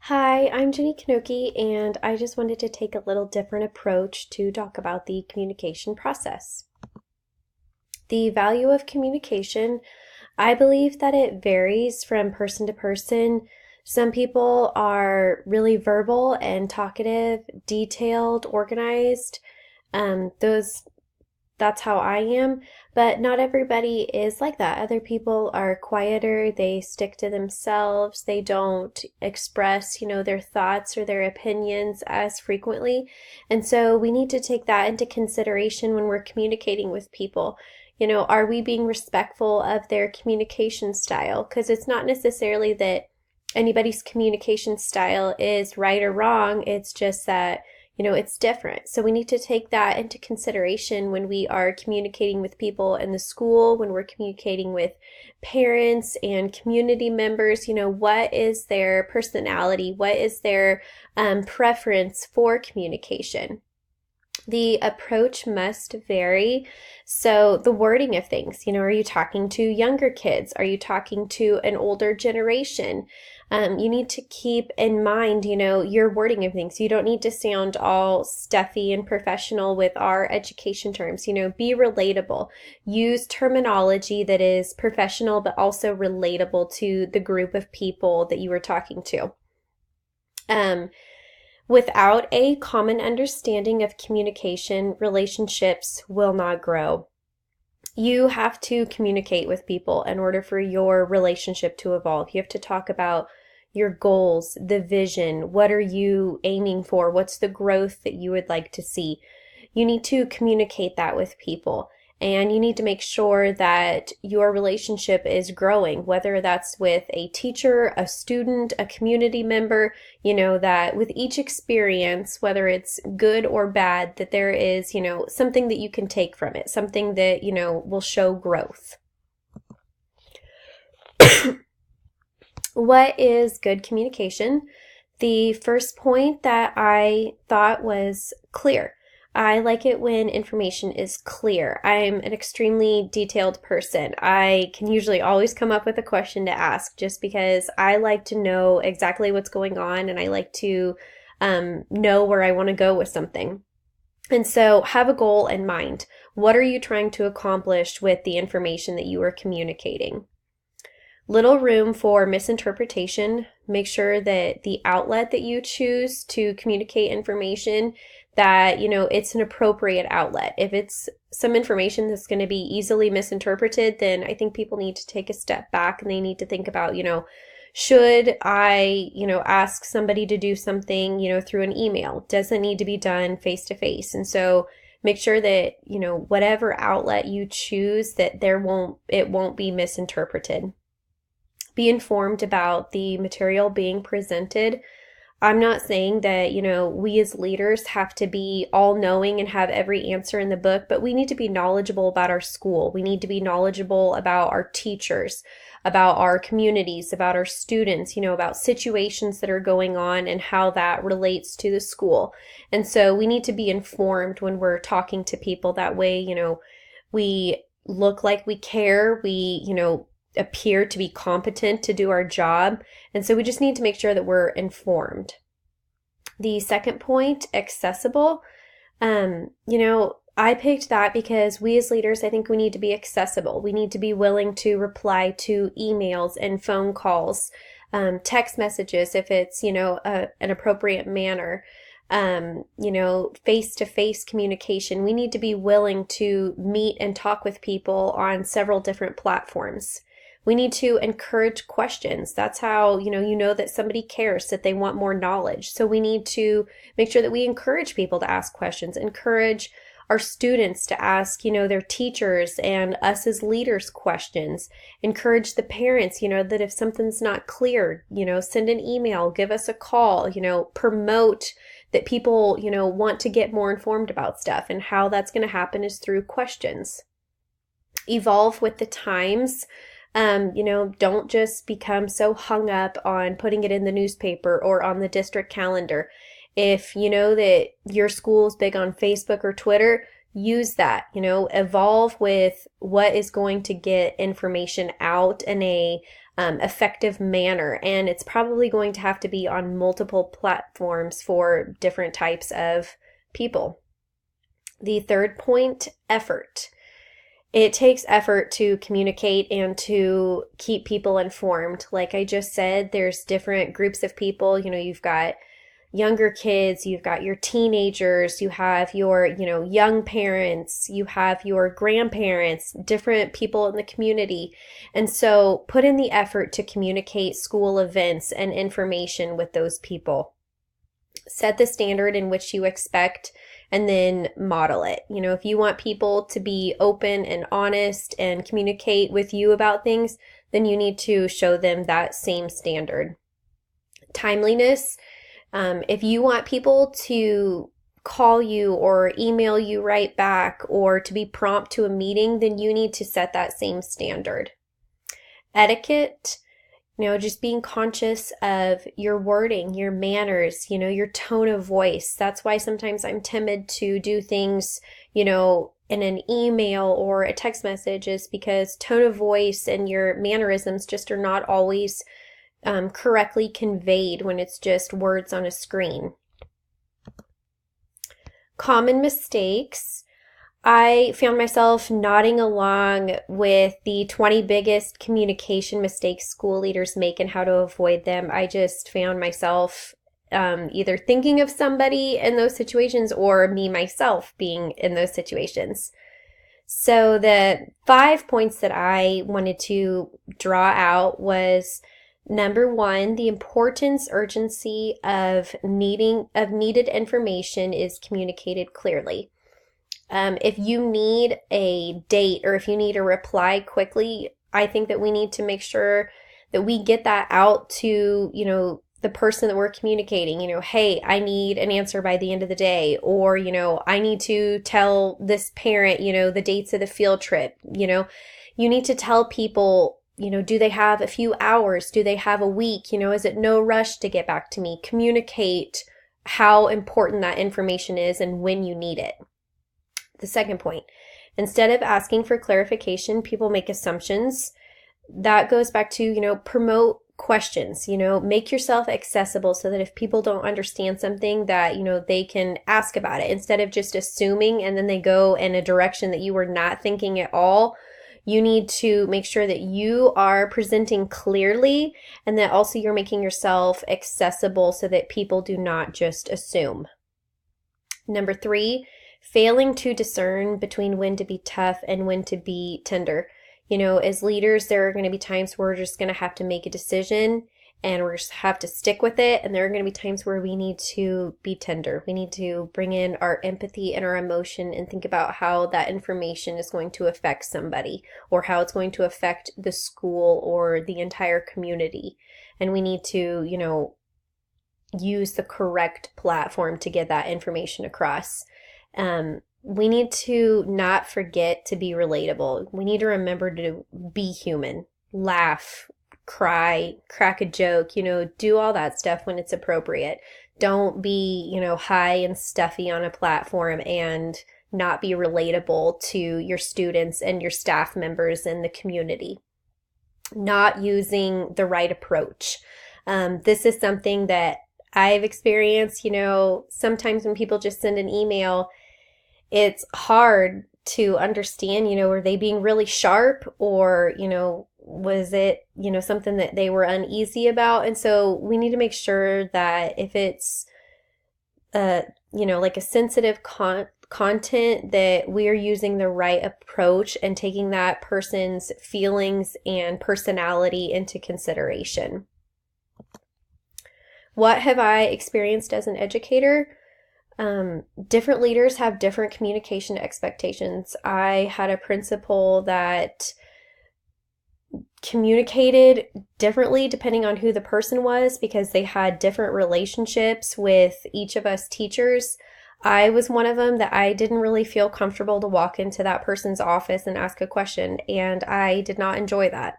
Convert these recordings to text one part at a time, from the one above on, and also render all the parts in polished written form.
Hi, I'm Jenny Kanoki, and I just wanted to take a little different approach to talk about the communication process. The value of communication, I believe that it varies from person to person. Some people are really verbal and talkative, detailed, organized. Those that's how I am, but not everybody is like that. Other people are quieter, they stick to themselves, they don't express, their thoughts or their opinions as frequently. And so we need to take that into consideration when we're communicating with people. Are we being respectful of their communication style? Because it's not necessarily that anybody's communication style is right or wrong, it's just that it's different. So we need to take that into consideration when we are communicating with people in the school, when we're communicating with parents and community members. What is their personality? What is their preference for communication? The approach must vary. So the wording of things, are you talking to younger kids? Are you talking to an older generation? You need to keep in mind, your wording of things. You don't need to sound all stuffy and professional with our education terms. Be relatable. Use terminology that is professional but also relatable to the group of people that you are talking to. Without a common understanding of communication, relationships will not grow. You have to communicate with people in order for your relationship to evolve. You have to talk about your goals, the vision. What are you aiming for? What's the growth that you would like to see? You need to communicate that with people. And you need to make sure that your relationship is growing, whether that's with a teacher, a student, a community member, that with each experience, whether it's good or bad, that there is, something that you can take from it, something that, will show growth. What is good communication? The first point that I thought was clear. I like it when information is clear. I'm an extremely detailed person. I can usually always come up with a question to ask just because I like to know exactly what's going on and I like to know where I want to go with something. And so have a goal in mind. What are you trying to accomplish with the information that you are communicating? Little room for misinterpretation. Make sure that the outlet that you choose to communicate information, that, it's an appropriate outlet. If it's some information that's going to be easily misinterpreted, then I think people need to take a step back and they need to think about, should I, ask somebody to do something, through an email? Does it need to be done face to face? And so make sure that, whatever outlet you choose, that it won't be misinterpreted. Be informed about the material being presented. I'm not saying that, we as leaders have to be all knowing and have every answer in the book, but we need to be knowledgeable about our school. We need to be knowledgeable about our teachers, about our communities, about our students, about situations that are going on and how that relates to the school. And so we need to be informed when we're talking to people. That way, we look like we care. We, appear to be competent to do our job. And so we just need to make sure that we're informed. The second point, accessible. I picked that because we as leaders, I think we need to be accessible. We need to be willing to reply to emails and phone calls, text messages if it's, an appropriate manner. Face-to-face communication. We need to be willing to meet and talk with people on several different platforms. We need to encourage questions. That's how, that somebody cares, that they want more knowledge. So we need to make sure that we encourage people to ask questions, encourage our students to ask, their teachers and us as leaders questions, encourage the parents, that if something's not clear, send an email, give us a call, promote that people, want to get more informed about stuff. And how that's going to happen is through questions. Evolve with the times. Don't just become so hung up on putting it in the newspaper or on the district calendar. If you know that your school is big on Facebook or Twitter, use that, evolve with what is going to get information out in a effective manner. And it's probably going to have to be on multiple platforms for different types of people. The third point, effort. It takes effort to communicate and to keep people informed. Like I just said, there's different groups of people. You've got younger kids, you've got your teenagers, you have your, young parents, you have your grandparents, different people in the community. And so put in the effort to communicate school events and information with those people. Set the standard in which you expect and then model it. If you want people to be open and honest and communicate with you about things, then you need to show them that same standard. Timeliness. If you want people to call you or email you right back or to be prompt to a meeting, then you need to set that same standard. Etiquette, just being conscious of your wording, your manners, your tone of voice. That's why sometimes I'm timid to do things, in an email or a text message, is because tone of voice and your mannerisms just are not always correctly conveyed when it's just words on a screen. Common mistakes. I found myself nodding along with the 20 biggest communication mistakes school leaders make and how to avoid them. I just found myself either thinking of somebody in those situations or me myself being in those situations. So the 5 points that I wanted to draw out was: number 1, the importance, urgency of needed information is communicated clearly. If you need a date or if you need a reply quickly, I think that we need to make sure that we get that out to, the person that we're communicating. Hey, I need an answer by the end of the day, or, I need to tell this parent, the dates of the field trip. You need to tell people, do they have a few hours? Do they have a week? Is it no rush to get back to me? Communicate how important that information is and when you need it. The second point, instead of asking for clarification, people make assumptions. That goes back to, promote questions, make yourself accessible so that if people don't understand something that, they can ask about it instead of just assuming and then they go in a direction that you were not thinking at all. You need to make sure that you are presenting clearly and that also you're making yourself accessible so that people do not just assume. Number 3, failing to discern between when to be tough and when to be tender. As leaders, there are going to be times where we're just going to have to make a decision and we're just have to stick with it. And there are going to be times where we need to be tender. We need to bring in our empathy and our emotion and think about how that information is going to affect somebody or how it's going to affect the school or the entire community. And we need to, use the correct platform to get that information across. We need to not forget to be relatable. We need to remember to be human, laugh, cry, crack a joke, do all that stuff when it's appropriate. Don't be, high and stuffy on a platform and not be relatable to your students and your staff members and the community. Not using the right approach. This is something that I've experienced, sometimes when people just send an email, it's hard to understand, were they being really sharp or, was it, something that they were uneasy about? And so we need to make sure that if it's, like a sensitive content, that we're using the right approach and taking that person's feelings and personality into consideration. What have I experienced as an educator? Different leaders have different communication expectations. I had a principal that communicated differently depending on who the person was because they had different relationships with each of us teachers. I was one of them that I didn't really feel comfortable to walk into that person's office and ask a question, and I did not enjoy that.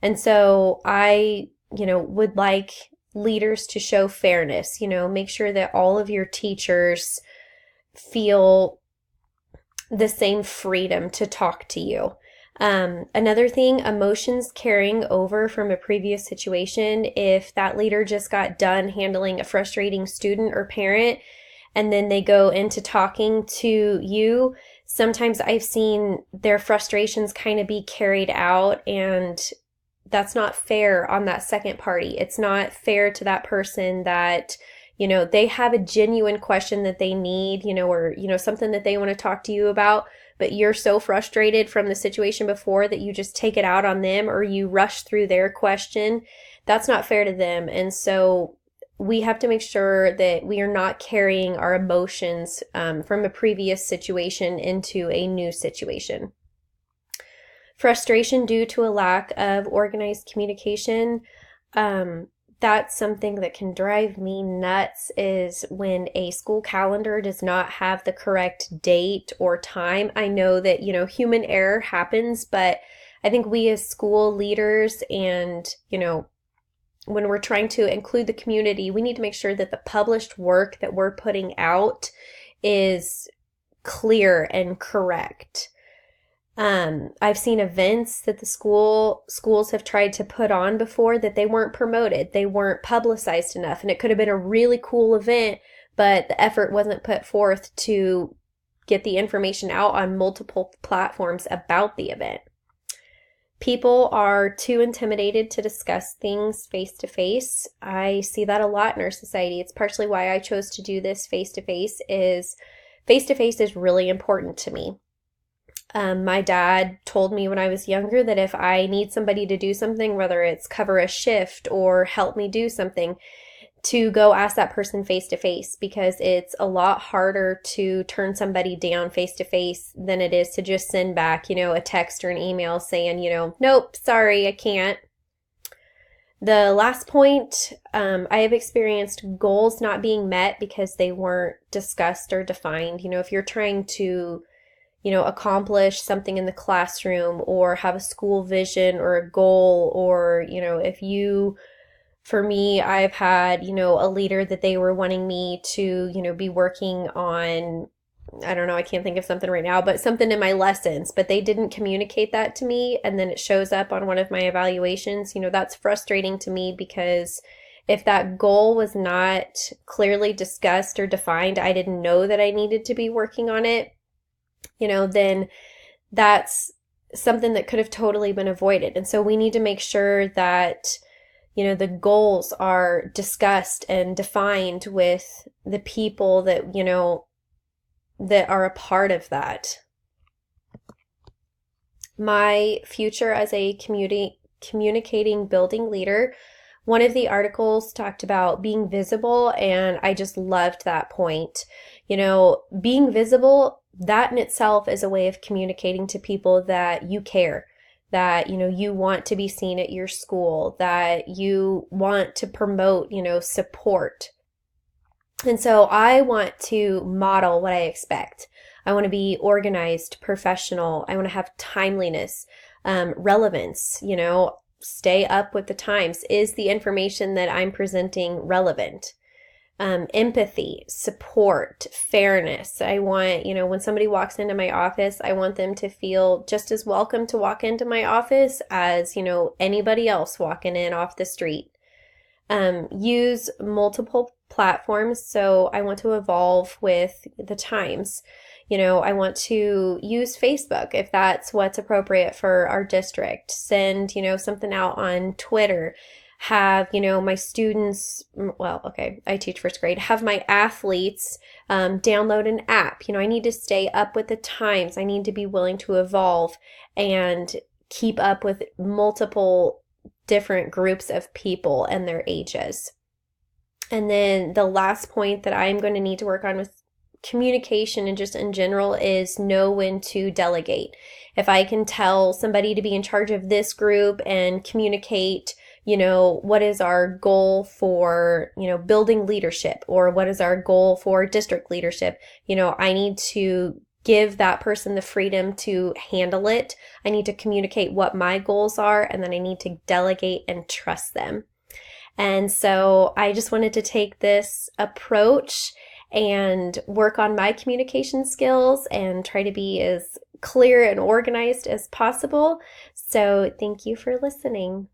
And so I, would like leaders to show fairness, make sure that all of your teachers feel the same freedom to talk to you. Another thing, emotions carrying over from a previous situation. If that leader just got done handling a frustrating student or parent, and then they go into talking to you, sometimes I've seen their frustrations kind of be carried out, and that's not fair on that second party. It's not fair to that person that, they have a genuine question that they need, or, something that they want to talk to you about, but you're so frustrated from the situation before that you just take it out on them or you rush through their question. That's not fair to them. And so we have to make sure that we are not carrying our emotions from a previous situation into a new situation. Frustration due to a lack of organized communication. That's something that can drive me nuts, is when a school calendar does not have the correct date or time. I know that, human error happens, but I think we as school leaders and, when we're trying to include the community, we need to make sure that the published work that we're putting out is clear and correct. I've seen events that the schools have tried to put on before that they weren't promoted. They weren't publicized enough, and it could have been a really cool event, but the effort wasn't put forth to get the information out on multiple platforms about the event. People are too intimidated to discuss things face to face. I see that a lot in our society. It's partially why I chose to do this face to face is really important to me. My dad told me when I was younger that if I need somebody to do something, whether it's cover a shift or help me do something, to go ask that person face to face, because it's a lot harder to turn somebody down face to face than it is to just send back, a text or an email saying, nope, sorry, I can't. The last point, I have experienced goals not being met because they weren't discussed or defined. If you're trying to accomplish something in the classroom or have a school vision or a goal, or, for me, I've had, a leader that they were wanting me to, be working on, I don't know, I can't think of something right now, but something in my lessons, but they didn't communicate that to me. And then it shows up on one of my evaluations. That's frustrating to me, because if that goal was not clearly discussed or defined, I didn't know that I needed to be working on it, then that's something that could have totally been avoided. And so we need to make sure that, the goals are discussed and defined with the people that, that are a part of that. My future as a communicating building leader, one of the articles talked about being visible, and I just loved that point. Being visible, that in itself is a way of communicating to people that you care, that, you want to be seen at your school, that you want to promote, support. And so I want to model what I expect. I want to be organized, professional. I want to have timeliness, relevance, stay up with the times. Is the information that I'm presenting relevant? Empathy, support, fairness. I want, when somebody walks into my office, I want them to feel just as welcome to walk into my office as, anybody else walking in off the street. Use multiple platforms. So I want to evolve with the times. I want to use Facebook if that's what's appropriate for our district. Send, something out on Twitter. Have, my students, I teach first grade, have my athletes download an app. I need to stay up with the times. I need to be willing to evolve and keep up with multiple different groups of people and their ages. And then the last point that I'm going to need to work on with communication and just in general is know when to delegate. If I can tell somebody to be in charge of this group and communicate, what is our goal for, building leadership, or what is our goal for district leadership, I need to give that person the freedom to handle it. I need to communicate what my goals are, and then I need to delegate and trust them. And so I just wanted to take this approach and work on my communication skills and try to be as clear and organized as possible. So thank you for listening.